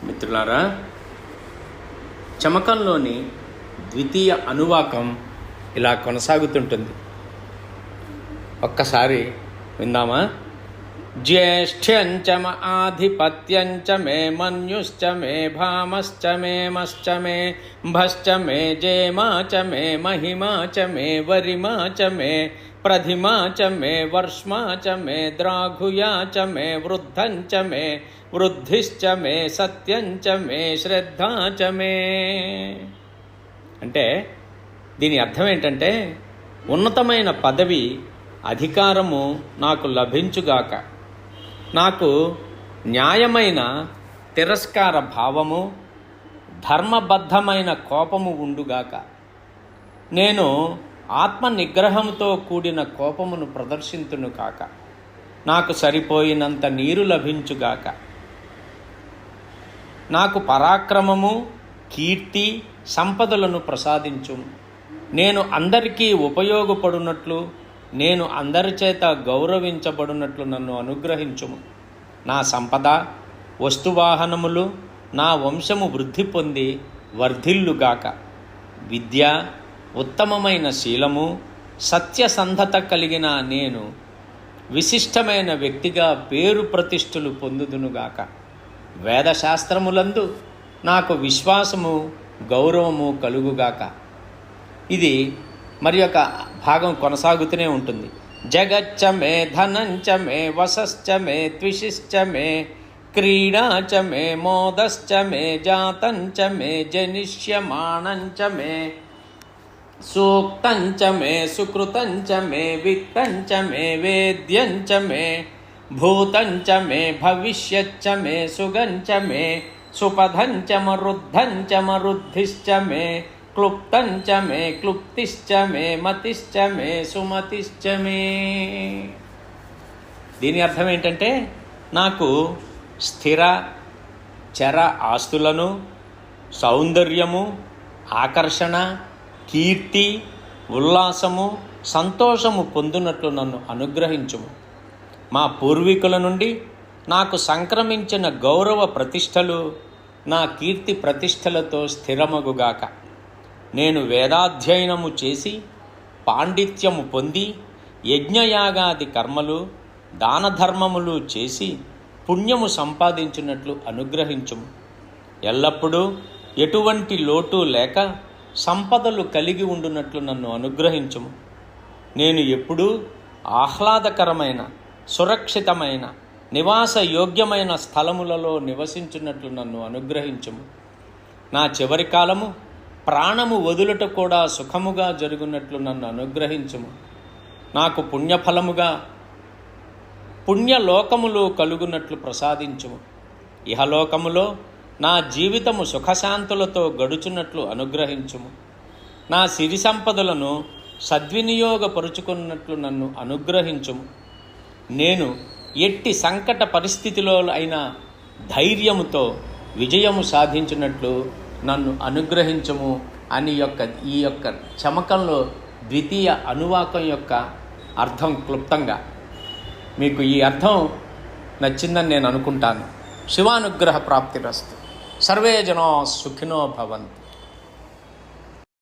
మిత్రులారా, చమకంలోని ద్వితీయ అనువాకం ఇలా కొనసాగుతుంటుంది. ఒక్కసారి విందామా? జ్యేష్ఠ్యంచ మ ఆధిపత్యంచ మే మన్యుశ్చ మే భామశ్చ మే మశ్చ మే భశ్చ మే జేమా చ మే మహిమా చ మే వరిమా చ మే ప్రధిమా చ మే వర్ష్మా చ మే ద్రాఘుయా చ మే వృద్ధం చ మే వృద్ధిశ్చ మే సత్యం చ మే శ్రద్ధా చ మే. అంటే దీని అర్థం ఏంటంటే, ఉన్నతమైన పదవి, అధికారము నాకు లభించుగాక, నాకు న్యాయమైన తిరస్కార భావము, ధర్మబద్ధమైన కోపము ఉండుగాక, నేను ఆత్మ నిగ్రహంతో కూడిన కోపమును ప్రదర్శింతును కాక, నాకు సరిపోయినంత నీరు లభించుగాక, నాకు పరాక్రమము, కీర్తి, సంపదలను ప్రసాదించుము, నేను అందరికీ ఉపయోగపడునట్లు, నేను అందరి చేత గౌరవించబడినట్లు నన్ను అనుగ్రహించుము. నా సంపద, వస్తువాహనములు, నా వంశము వృద్ధి పొంది వర్ధిల్లుగాక. విద్య, ఉత్తమమైన శీలము, సత్యసంధత కలిగిన నేను విశిష్టమైన వ్యక్తిగా పేరు ప్రతిష్ఠలు పొందుదునుగాక. వేదశాస్త్రములందు నాకు విశ్వాసము, గౌరవము కలుగుగాక. ఇది మరి యొక్క భాగం కొనసాగుతూనే ఉంటుంది. జగచ్చ మే ధనంచ మే వసశ్చ మే ద్విషిశ్చ మే క్రీడా చ మే మోదశ్చ మే జాతంచ మే జనిష్యమాణంచ మే సూక్తంచ మే సుకృతంచ మే విత్తంచ మే వేద్యంచ మే భూతంచ మే భవిష్యచ్చ మే సుగంచ మే సుపథంచ మరుద్ధంచ మరుద్ధిశ్చ మే క్లుప్తంచ మే క్లుప్తిశ్చ మే మతిశ్చ మే సుమతిశ్చ మే. దీని అర్థం ఏంటంటే, నాకు స్థిర చర ఆస్తులను, సౌందర్యము, ఆకర్షణ, కీర్తి, ఉల్లాసము, సంతోషము పొందునట్లు నన్ను అనుగ్రహించుము. మా పూర్వీకుల నుండి నాకు సంక్రమించిన గౌరవ ప్రతిష్టలు నా కీర్తి ప్రతిష్టలతో స్థిరమగుగాక. నేను వేదాధ్యయనము చేసి పాండిత్యము పొంది యజ్ఞయాగాది కర్మలు, దాన ధర్మములు చేసి పుణ్యము సంపాదించినట్లు అనుగ్రహించుము. ఎల్లప్పుడూ ఎటువంటి లోటు లేక సంపదలు కలిగి ఉండునట్లు నన్ను అనుగ్రహించుము. నేను ఎప్పుడూ ఆహ్లాదకరమైన, సురక్షితమైన, నివాస యోగ్యమైన స్థలములలో నివసించున్నట్లు నన్ను అనుగ్రహించుము. నా చివరి కాలము ప్రాణము వదులుట కూడా సుఖముగా జరుగునట్లు నన్ను అనుగ్రహించుము. నాకు పుణ్యఫలముగా పుణ్యలోకములు కలుగునట్లు ప్రసాదించుము. ఇహలోకములో నా జీవితము సుఖశాంతులతో గడుచున్నట్లు అనుగ్రహించుము. నా సిరి సంపదలను సద్వినియోగపరుచుకున్నట్లు నన్ను అనుగ్రహించుము. నేను ఎట్టి సంకట పరిస్థితిలో అయినా ధైర్యముతో విజయము సాధించినట్లు నన్ను అనుగ్రహించము అని ఈ యొక్క చమకంలో ద్వితీయ అనువాకం యొక్క అర్థం క్లుప్తంగా. మీకు ఈ అర్థం నచ్చిందని నేను అనుకుంటాను. శివానుగ్రహ ప్రాప్తిరస్తు. సర్వే జనో సుఖినో భవంతు.